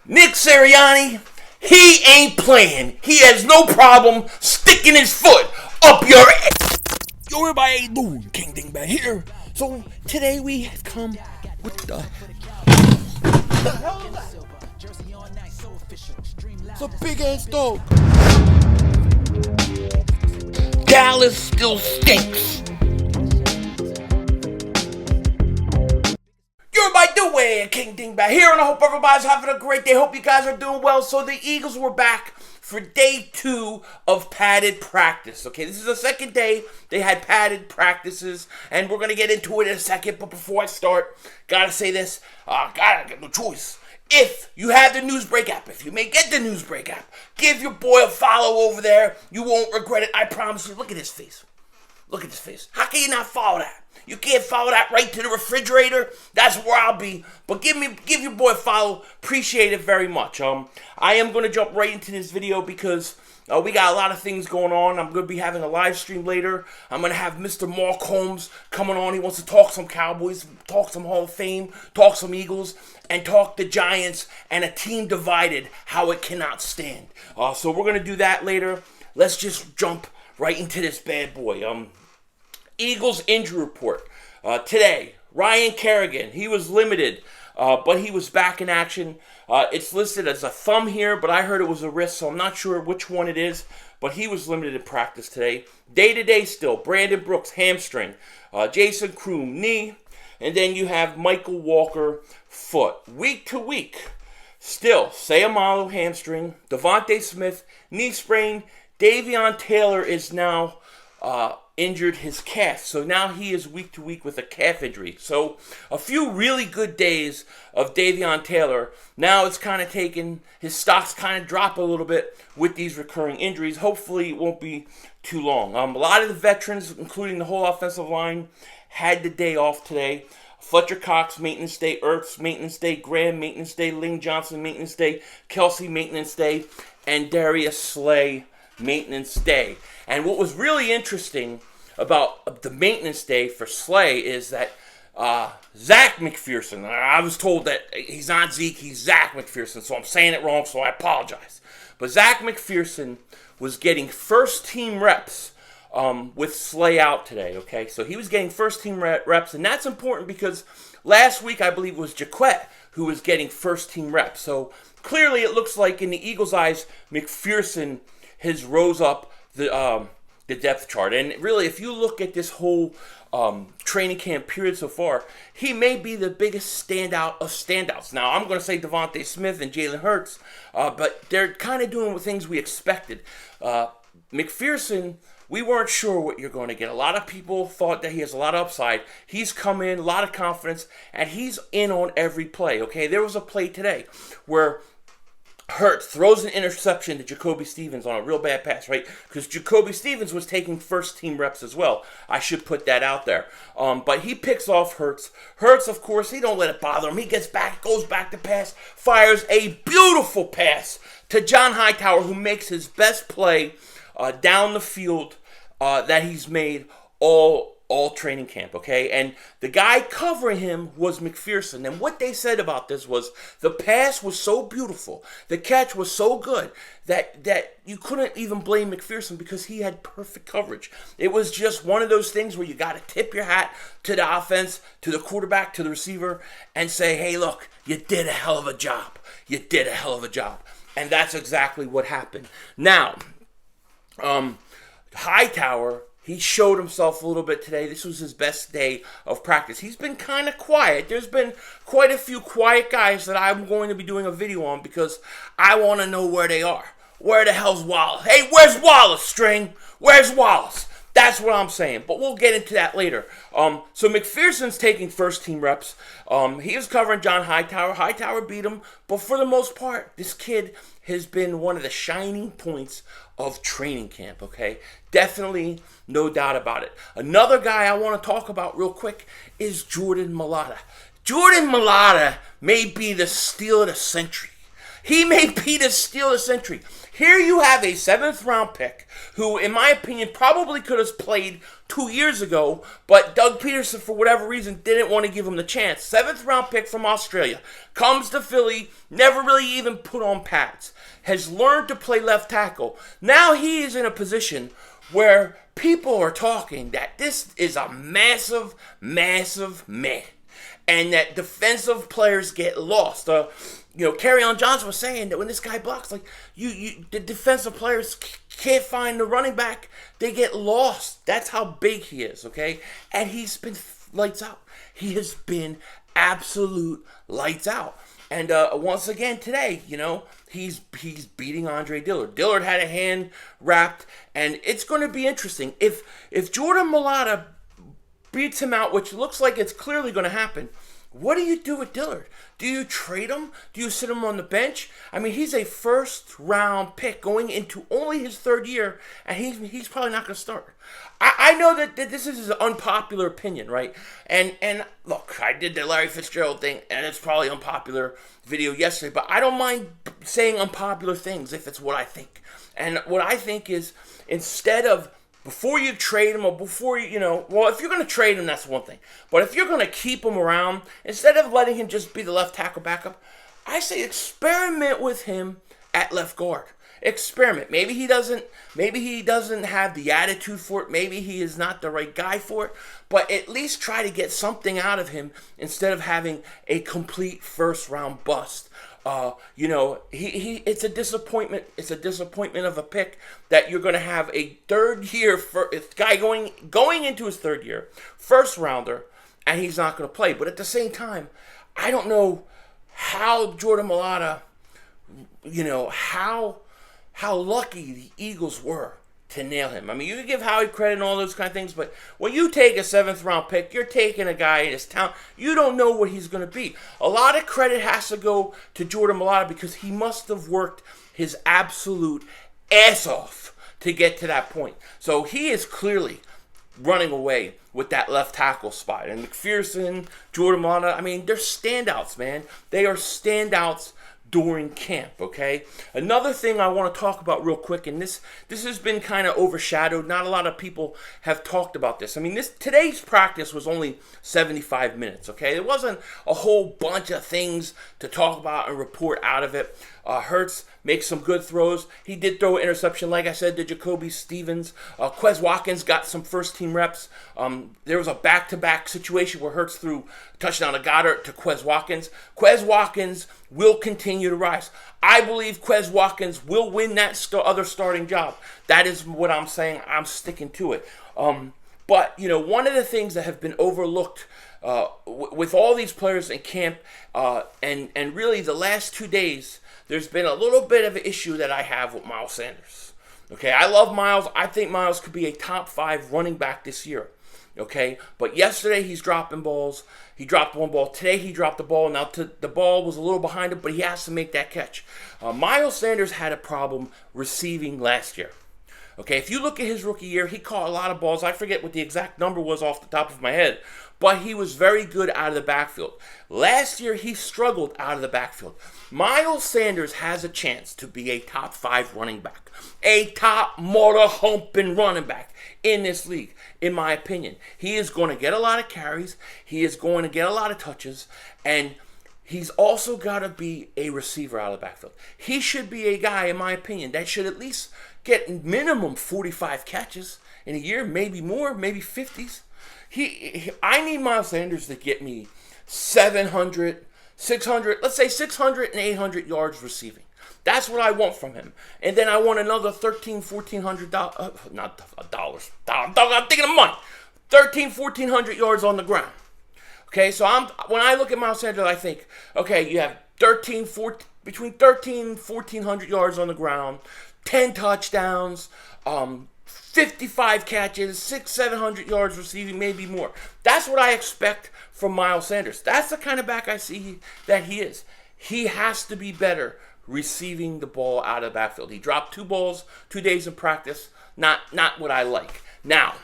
Nick Sirianni, he ain't playing. He has no problem sticking his foot up your ass. Yo, everybody ain't doing King Dingbat here. So today we have come with the hell is that? It's a big ass dog. Dallas still stinks. Everybody doing King Dingbat here, and I hope everybody's having a great day. Hope you guys are doing well. So the Eagles were back for day 2 of padded practice. Okay, this is the second day they had padded practices, and we're gonna get into it in a second. But before I start, gotta say this: gotta get no choice. If you have the Newsbreak app, if you may get the Newsbreak app, give your boy a follow over there. You won't regret it. I promise you. Look at his face. Look at his face. How can you not follow that? You can't follow that right to the refrigerator. That's where I'll be. But give your boy a follow. Appreciate it very much. I am going to jump right into this video because we got a lot of things going on. I'm going to be having a live stream later. I'm going to have Mr. Mark Holmes coming on. He wants to talk some Cowboys, talk some Hall of Fame, talk some Eagles, and talk the Giants and a team divided, how it cannot stand. So we're going to do that later. Let's just jump right into this bad boy. Eagles injury report. Today, Ryan Kerrigan, he was limited, but he was back in action. It's listed as a thumb here, but I heard it was a wrist, so I'm not sure which one it is, but he was limited in practice today. Day-to-day still, Brandon Brooks, hamstring. Jason Kroom, knee. And then you have Michael Walker, foot. Week to week, still, Sayamalu, hamstring. DeVonta Smith, knee sprain. Davion Taylor is now injured his calf. So now he is week to week with a calf injury. So a few really good days of Davion Taylor. Now it's kind of taken, his stocks kind of drop a little bit with these recurring injuries. Hopefully it won't be too long. A lot of the veterans, including the whole offensive line, had the day off today. Fletcher Cox, maintenance day. Ertz, maintenance day. Graham, maintenance day. Ling Johnson, maintenance day. Kelsey, maintenance day. And Darius Slay, maintenance day. And what was really interesting about the maintenance day for Slay is that Zach McPherson, I was told that he's not Zeke, he's Zach McPherson, so I'm saying it wrong, so I apologize. But Zach McPherson was getting first team reps with Slay out today, okay? So he was getting first team reps, and that's important because last week I believe it was Quez who was getting first team reps. So clearly it looks like in the Eagles' eyes, McPherson has rose up the depth chart. And really, if you look at this whole training camp period so far, he may be the biggest standout of standouts. Now, I'm going to say DeVonta Smith and Jalen Hurts, but they're kind of doing the things we expected. McPherson, we weren't sure what you're going to get. A lot of people thought that he has a lot of upside. He's come in, a lot of confidence, and he's in on every play, okay? There was a play today where Hurts throws an interception to Jacoby Stevens on a real bad pass, right? Because Jacoby Stevens was taking first team reps as well. I should put that out there. But he picks off Hurts. Hurts, of course, he don't let it bother him. He gets back, goes back to pass, fires a beautiful pass to John Hightower, who makes his best play down the field that he's made all training camp, okay? And the guy covering him was McPherson. And what they said about this was the pass was so beautiful, the catch was so good that you couldn't even blame McPherson because he had perfect coverage. It was just one of those things where you got to tip your hat to the offense, to the quarterback, to the receiver, and say, hey, look, you did a hell of a job. You did a hell of a job. And that's exactly what happened. Now, Hightower, he showed himself a little bit today. This was his best day of practice. He's been kind of quiet. There's been quite a few quiet guys that I'm going to be doing a video on because I want to know where they are. Where the hell's Wallace? Hey, where's Wallace, String? Where's Wallace? That's what I'm saying, but we'll get into that later. So McPherson's taking first team reps. He was covering John Hightower. Hightower beat him, but for the most part, this kid has been one of the shining points of training camp, okay? Definitely, no doubt about it. Another guy I want to talk about real quick is Jordan Mailata. Jordan Mailata may be the steal of the century. He may be the steal of the century. Here you have a 7th round pick who, in my opinion, probably could have played 2 years ago, but Doug Peterson, for whatever reason, didn't want to give him the chance. 7th round pick from Australia, comes to Philly, never really even put on pads, has learned to play left tackle. Now he is in a position where people are talking that this is a massive, massive man, and that defensive players get lost. Kerryon Johnson was saying that when this guy blocks, like the defensive players can't find the running back, they get lost. That's how big he is, okay? And he's been lights out. He has been absolute lights out. And once again today, he's beating Andre Dillard. Dillard had a hand wrapped, and it's going to be interesting. If Jordan Mailata beats him out, which looks like it's clearly going to happen, what do you do with Dillard? Do you trade him? Do you sit him on the bench? I mean, he's a first-round pick going into only his 3rd year, and he's probably not going to start. I know that this is an unpopular opinion, right? And look, I did the Larry Fitzgerald thing, and it's probably an unpopular video yesterday, but I don't mind saying unpopular things if it's what I think. And what I think is, instead of before you trade him, or before if you're going to trade him, that's one thing. But if you're going to keep him around, instead of letting him just be the left tackle backup, I say experiment with him at left guard. Experiment. Maybe he doesn't have the attitude for it. Maybe he is not the right guy for it. But at least try to get something out of him instead of having a complete first-round bust. It's a disappointment. It's a disappointment of a pick that you're going to have a 3rd year guy going into his 3rd year, first rounder, and he's not going to play. But at the same time, I don't know how Jordan Mailata, how lucky the Eagles were to nail him. I mean, you can give Howie credit and all those kind of things, but when you take a 7th round pick, you're taking a guy in his town. You don't know what he's going to be. A lot of credit has to go to Jordan Mailata because he must have worked his absolute ass off to get to that point. So he is clearly running away with that left tackle spot. And McPherson, Jordan Mailata, I mean, they're standouts, man. They are standouts during camp, okay? Another thing I want to talk about real quick, and this has been kind of overshadowed. Not a lot of people have talked about this. I mean, today's practice was only 75 minutes, okay? There wasn't a whole bunch of things to talk about and report out of it. Hurts makes some good throws. He did throw an interception, like I said, to Jacoby Stevens. Quez Watkins got some first-team reps. There was a back-to-back situation where Hurts threw a touchdown to Goddard to Quez Watkins. Quez Watkins will continue to rise. I believe Quez Watkins will win that other starting job. That is what I'm saying. I'm sticking to it. But, one of the things that have been overlooked with all these players in camp and really the last 2 days, there's been a little bit of an issue that I have with Miles Sanders. Okay, I love Miles. I think Miles could be a top 5 running back this year. Okay, but yesterday he's dropping balls. He dropped one ball. Today he dropped the ball. Now the ball was a little behind him, but he has to make that catch. Miles Sanders had a problem receiving last year. Okay, if you look at his rookie year, he caught a lot of balls. I forget what the exact number was off the top of my head, but he was very good out of the backfield. Last year, he struggled out of the backfield. Miles Sanders has a chance to be a top 5 running back, a top motor humping running back in this league, in my opinion. He is going to get a lot of carries. He is going to get a lot of touches, and he's also got to be a receiver out of the backfield. He should be a guy, in my opinion, that should at least get minimum 45 catches in a year, maybe more, maybe 50s. I need Miles Sanders to get me 700, 600, let's say 600 and 800 yards receiving. That's what I want from him. And then I want another $1,400, not dollars. I'm thinking of money. 1,400 yards on the ground. Okay, so when I look at Miles Sanders, I think, okay, you have between 1,300 and 1,400 yards on the ground, 10 touchdowns, 55 catches, 600-700 yards receiving, maybe more. That's what I expect from Miles Sanders. That's the kind of back I see that he is. He has to be better receiving the ball out of the backfield. He dropped 2 balls 2 days in practice. Not what I like. Now,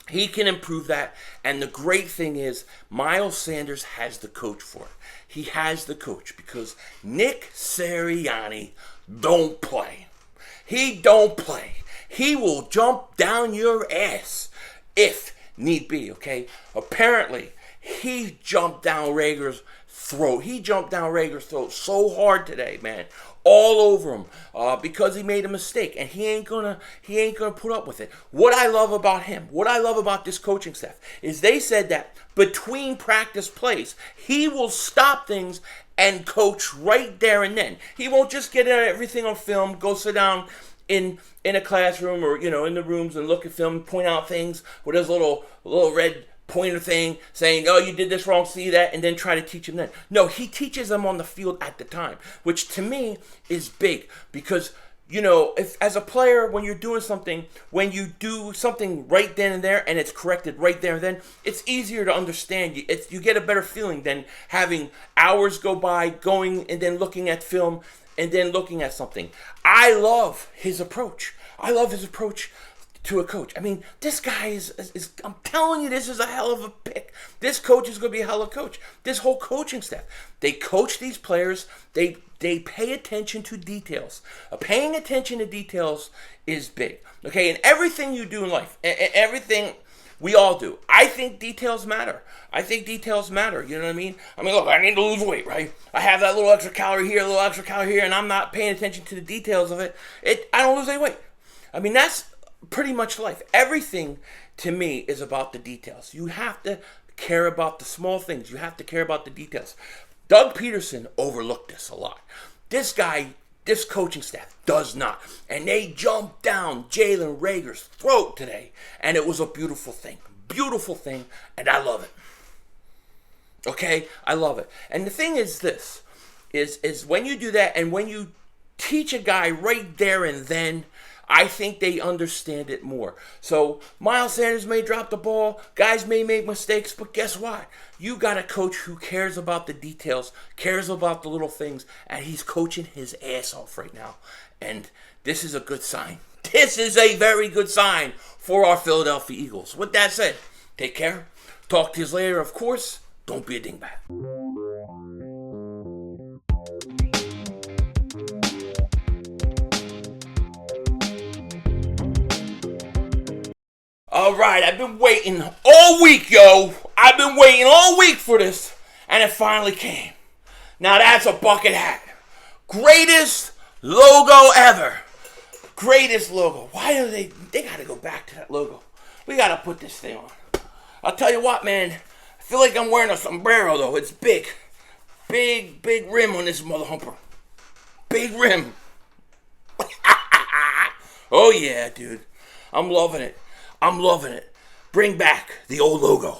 He can improve that. And the great thing is, Miles Sanders has the coach for it. He has the coach because Nick Sirianni don't play. He don't play. He will jump down your ass if need be, okay? Apparently, he jumped down Rager's throat. He jumped down Rager's throat so hard today, man. All over him because he made a mistake, and he ain't gonna put up with it. What I love about him, what I love about this coaching staff, is they said that between practice plays, he will stop things and coach right there and then. He won't just get everything on film, go sit down in a classroom or in the rooms and look at film, point out things with his little red pointer thing saying, oh, you did this wrong, see that, and then try to teach him then. No, he teaches them on the field at the time, which to me is big because, if as a player, when you're doing something, when you do something right then and there and it's corrected right there and then, it's easier to understand. You get a better feeling than having hours go by going and then looking at film and then looking at something. I love his approach. I love his approach to a coach. I mean, this guy is I'm telling you, this is a hell of a pick. This coach is going to be a hell of a coach. This whole coaching staff, they coach these players. They pay attention to details. Paying attention to details is big. Okay, and everything you do in life, everything we all do. I think details matter. You know what I mean? I mean, look, I need to lose weight, right? I have that little extra calorie here, and I'm not paying attention to the details of it. I don't lose any weight. I mean, that's pretty much life. Everything to me is about the details. You have to care about the small things. You have to care about the details. Doug Peterson overlooked this a lot. This coaching staff does not. And they jumped down Jalen Rager's throat today. And it was a beautiful thing. Beautiful thing. And I love it. Okay? I love it. And the thing is this. Is when you do that and when you teach a guy right there and then, I think they understand it more. So Miles Sanders may drop the ball, guys may make mistakes, but guess what? You got a coach who cares about the details, cares about the little things, and he's coaching his ass off right now. And this is a good sign. This is a very good sign for our Philadelphia Eagles. With that said, take care. Talk to you later. Of course, don't be a dingbat. All right, I've been waiting all week, yo. I've been waiting all week for this, and it finally came. Now that's a bucket hat. Greatest logo ever. Greatest logo. Why do they got to go back to that logo? We got to put this thing on. I'll tell you what, man. I feel like I'm wearing a sombrero, though. It's big. Big rim on this mother humper. Big rim. Oh, yeah, dude. I'm loving it. Bring back the old logo.